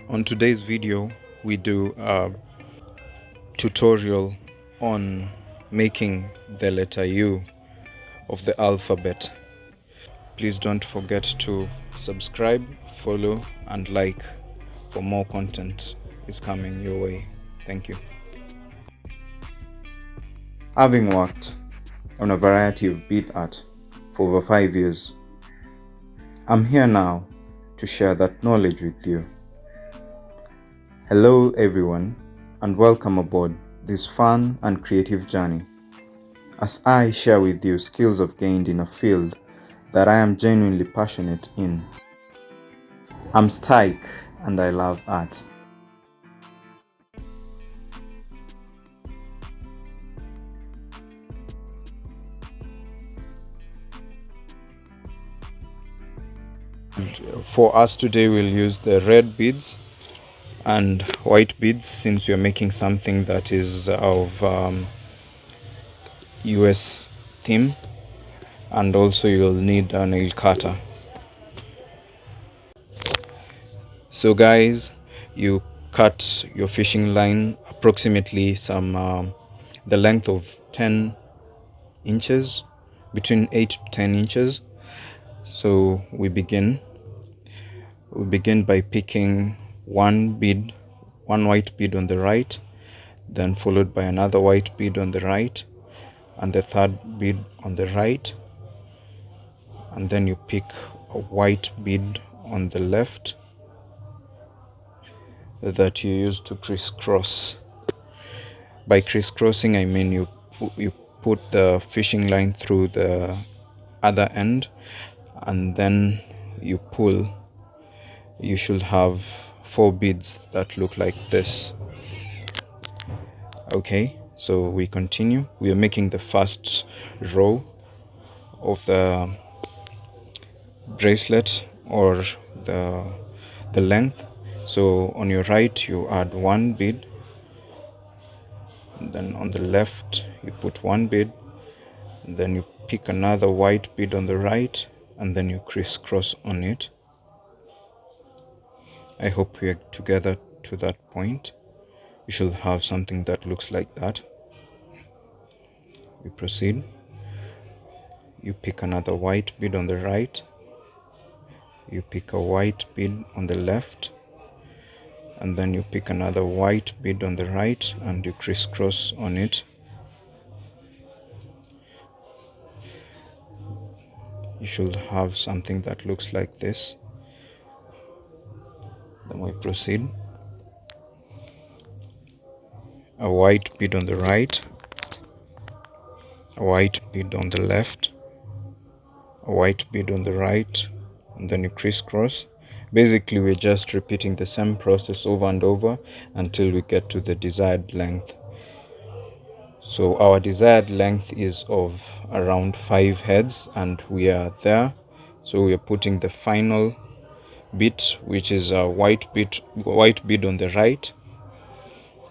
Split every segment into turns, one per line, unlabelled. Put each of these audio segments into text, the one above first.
On today's video, we do a tutorial on making the letter U of the alphabet. Please don't forget to subscribe, follow, and like for more content is coming your way. Thank you. Having worked on a variety of bead art for over 5 years, I'm here now to share that knowledge with you. Hello everyone, and welcome aboard this fun and creative journey as I share with you skills I've gained in a field that I am genuinely passionate in. I'm Stike and I love art. For us today, we'll use the red beads and white beads since we are making something that is of US theme, and also you'll need a nail cutter. So guys, you cut your fishing line approximately the length of 10 inches, between 8 to 10 inches. So we begin by picking one white bead on the right, then followed by another white bead on the right, and the third bead on the right, and then you pick a white bead on the left that you use to crisscross. By crisscrossing, I mean you put the fishing line through the other end and then you pull. You should have 4 beads that look like this. Okay, so we continue. We are making the first row of the bracelet, or the length. So on your right you add 1 bead, and then on the left you put 1 bead, and then you pick another white bead on the right, and then you crisscross on it. I hope we are together to that point. You should have something that looks like that. We proceed. You pick another white bead on the right, you pick a white bead on the left, and then you pick another white bead on the right and you crisscross on it. You should have something that looks like this. Then we proceed. A white bead on the right, a white bead on the left, a white bead on the right, and then you crisscross. Basically, we're just repeating the same process over and over until we get to the desired length. So our desired length is of around 5 heads, and we are there. So we are putting the final bit, which is a white bead on the right,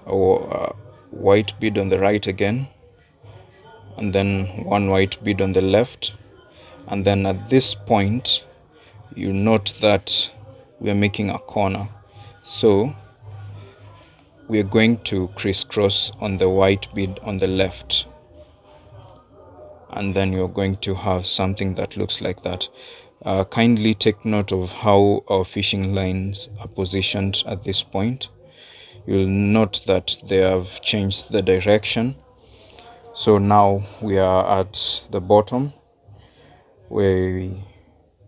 or white bead on the right again, and then 1 white bead on the left. And then at this point you note that we are making a corner, so we are going to crisscross on the white bead on the left, and then you're going to have something that looks like that. Kindly take note of how our fishing lines are positioned at this point. You'll note that they have changed the direction. So now we are at the bottom where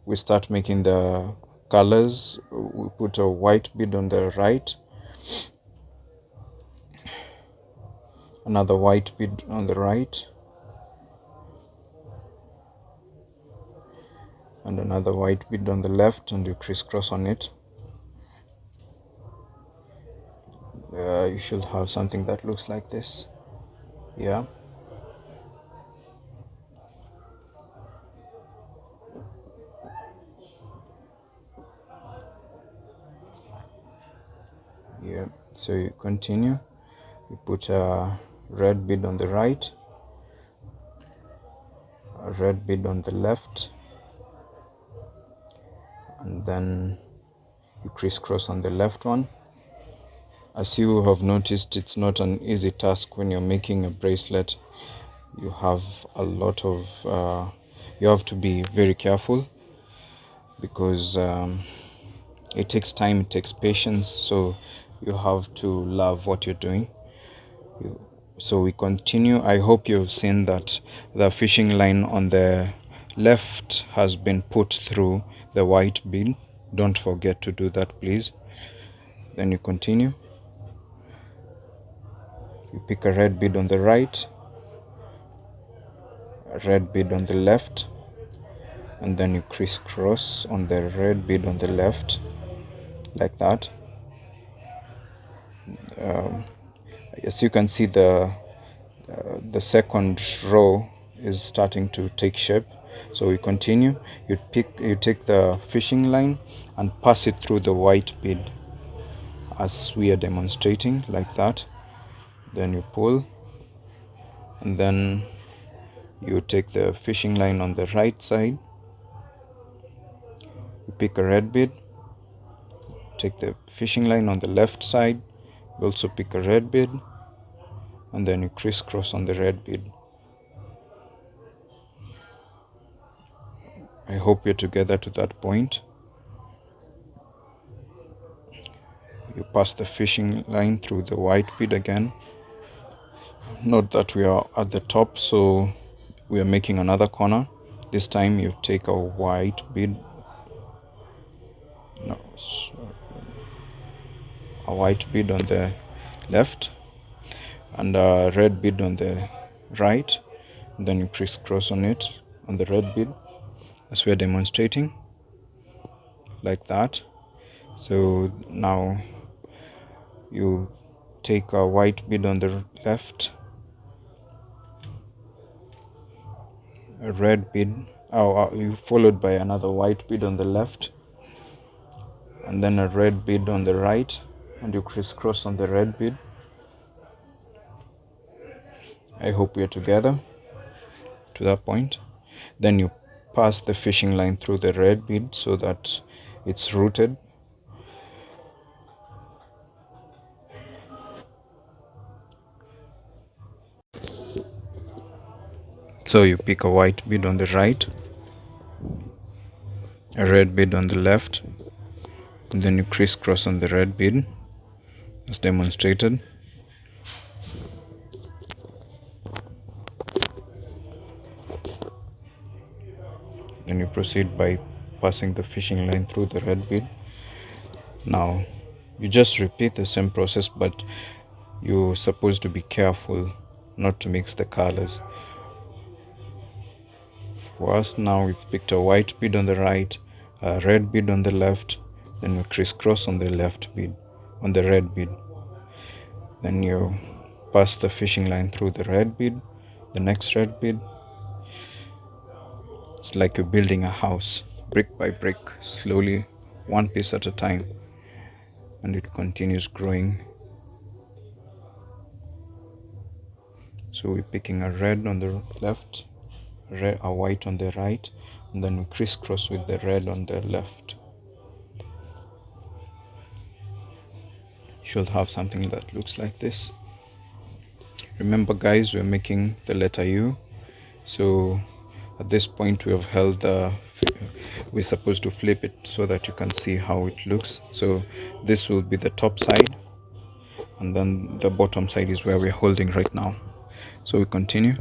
we start making the colors. We put a white bead on the right, another white bead on the right, and another white bead on the left, and you crisscross on it. You should have something that looks like this. Yeah. So you continue. You put a red bead on the right, a red bead on the left, and then you crisscross on the left one, As you have noticed, it's not an easy task when you're making a bracelet. You have a lot of you have to be very careful, because it takes time, it takes patience, so you have to love what you're doing. So we continue. I hope you've seen that the fishing line on the left has been put through the white bead. Don't forget to do that, please. Then you continue. You pick a red bead on the right, a red bead on the left, and then you crisscross on the red bead on the left, like that. As you can see, the second row is starting to take shape. So we continue. You take the fishing line and pass it through the white bead as we are demonstrating, like that. Then you pull, and then you take the fishing line on the right side, you pick a red bead, take the fishing line on the left side, you also pick a red bead, and then you crisscross on the red bead. I hope you're together to that point. You pass the fishing line through the white bead again. Note that we are at the top, so we are making another corner. This time you take a white bead, no, a white bead on the left and a red bead on the right. Then you crisscross on it on the red bead, as we are demonstrating, like that. So now you take a white bead on the left, a red bead, you followed by another white bead on the left, and then a red bead on the right, and you crisscross on the red bead. I hope we are together to that point. Then you pass the fishing line through the red bead so that it's rooted. So you pick a white bead on the right, a red bead on the left, and then you crisscross on the red bead as demonstrated. Then you proceed by passing the fishing line through the red bead. Now you just repeat the same process, but you're supposed to be careful not to mix the colors. For us now, we've picked a white bead on the right, a red bead on the left, then we crisscross on the left bead, on the red bead. Then you pass the fishing line through the red bead, the next red bead. It's like you're building a house, brick by brick, slowly, one piece at a time, and it continues growing. So we're picking a red on the left, a white on the right, and then we crisscross with the red on the left. Should have something that looks like this. Remember guys, we're making the letter U, so at this point we have held we're supposed to flip it so that you can see how it looks. So this will be the top side, and then the bottom side is where we're holding right now. So we continue.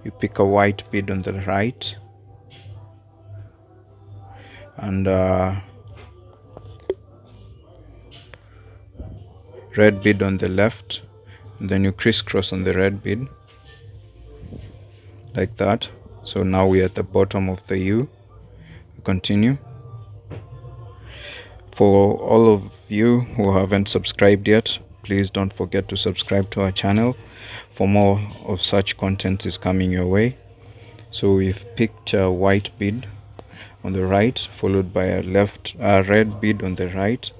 You pick a white bead on the right, and red bead on the left, and then you crisscross on the red bead, like that. So now we're at the bottom of the U. We continue. For all of you who haven't subscribed yet, please don't forget to subscribe to our channel, for more of such content is coming your way. So we've picked a white bead on the right, followed by a red bead on the right,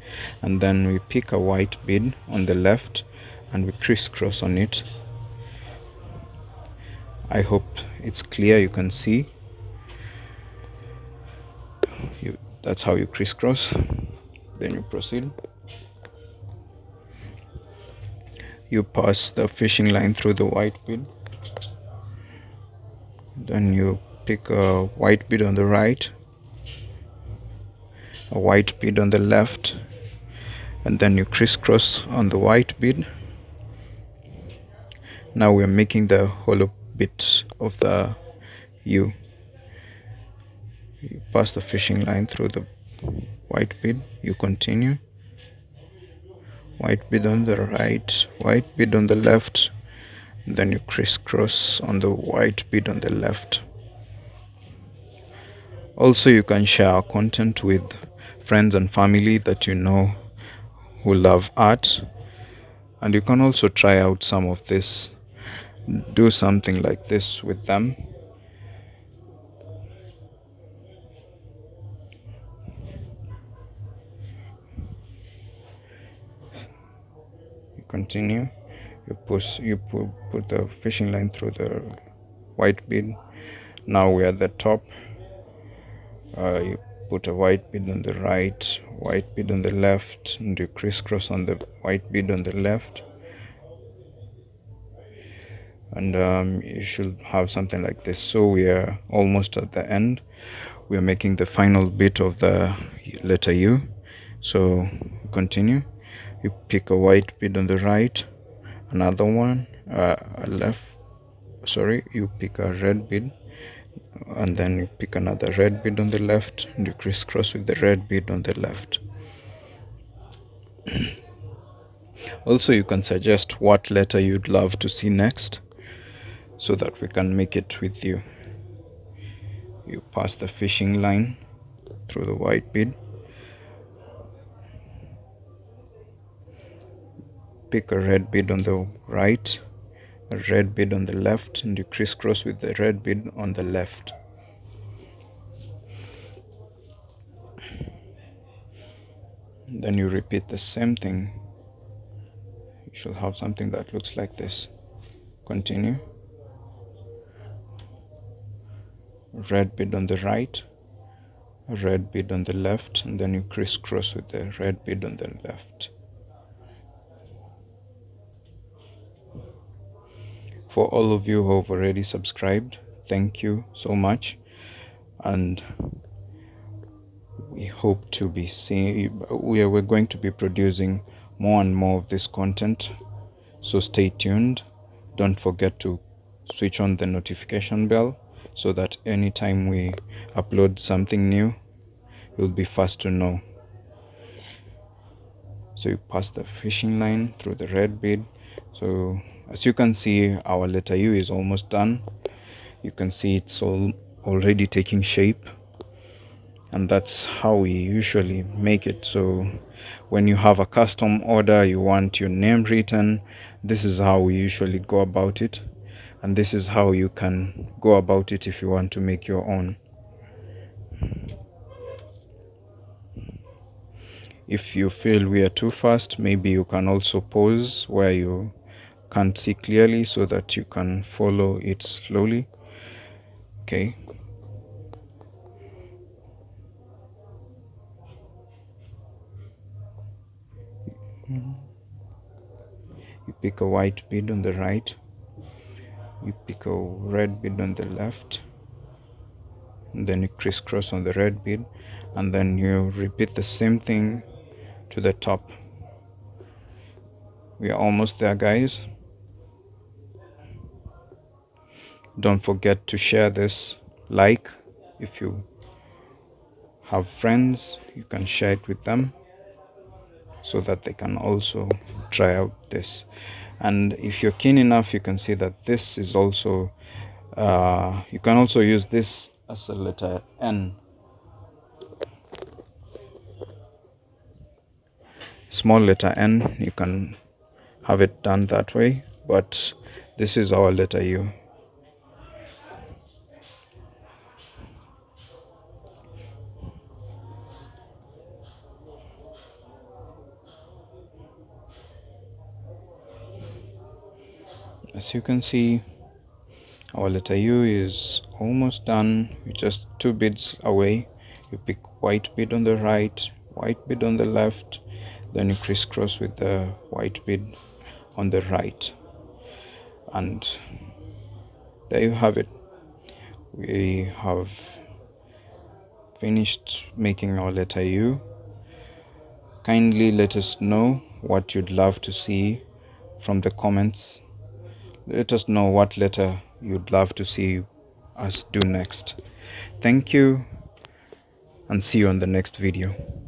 and then we pick a white bead on the left and we crisscross on it. I hope it's clear, you can see. That's how you crisscross. Then you proceed. You pass the fishing line through the white bead. Then you pick a white bead on the right, a white bead on the left, and then you crisscross on the white bead. Now we are making the hollow bit of the U. You pass the fishing line through the white bead. You continue. White bead on the right, white bead on the left, then you crisscross on the white bead on the left. Also, you can share our content with friends and family that you know who love art, and you can also try out some of this. Do something like this with them. You continue. Put the fishing line through the white bead. Now we are at the top. You put a white bead on the right, white bead on the left, and you crisscross on the white bead on the left. And you should have something like this. So we are almost at the end. We are making the final bit of the letter U. So continue. You pick a white bead on the right, another one, you pick a red bead, and then you pick another red bead on the left, and you crisscross with the red bead on the left. Also, you can suggest what letter you'd love to see next, so that we can make it with you. You pass the fishing line through the white bead. Pick a red bead on the right, a red bead on the left, and you crisscross with the red bead on the left. Then you repeat the same thing. You should have something that looks like this. Continue. Red bead on the right, a red bead on the left, and then you crisscross with the red bead on the left. For all of you who have already subscribed, thank you so much, and we hope to be seeing. We're going to be producing more and more of this content, so stay tuned. Don't forget to switch on the notification bell so that anytime we upload something new, you'll be first to know. So you pass the fishing line through the red bead. So as you can see, our letter U is almost done. You can see it's already taking shape, and that's how we usually make it. So when you have a custom order, you want your name written, this is how we usually go about it, and this is how you can go about it if you want to make your own. If you feel we are too fast, maybe you can also pause where you can't see clearly so that you can follow it slowly. Okay. You pick a white bead on the right, you pick a red bead on the left, and then you crisscross on the red bead, and then you repeat the same thing to the top. We are almost there, guys. Don't forget to share this. Like, if you have friends, you can share it with them so that they can also try out this. And if you're keen enough, you can see that this is also you can also use this as a letter N, small letter N. You can have it done that way, but this is our letter U. As you can see, our letter U is almost done. We're just 2 beads away. You pick white bead on the right, white bead on the left, then you crisscross with the white bead on the right, and there you have it. We have finished making our letter U. Kindly let us know what you'd love to see from the comments. Let us know what letter you'd love to see us do next. Thank you, and see you on the next video.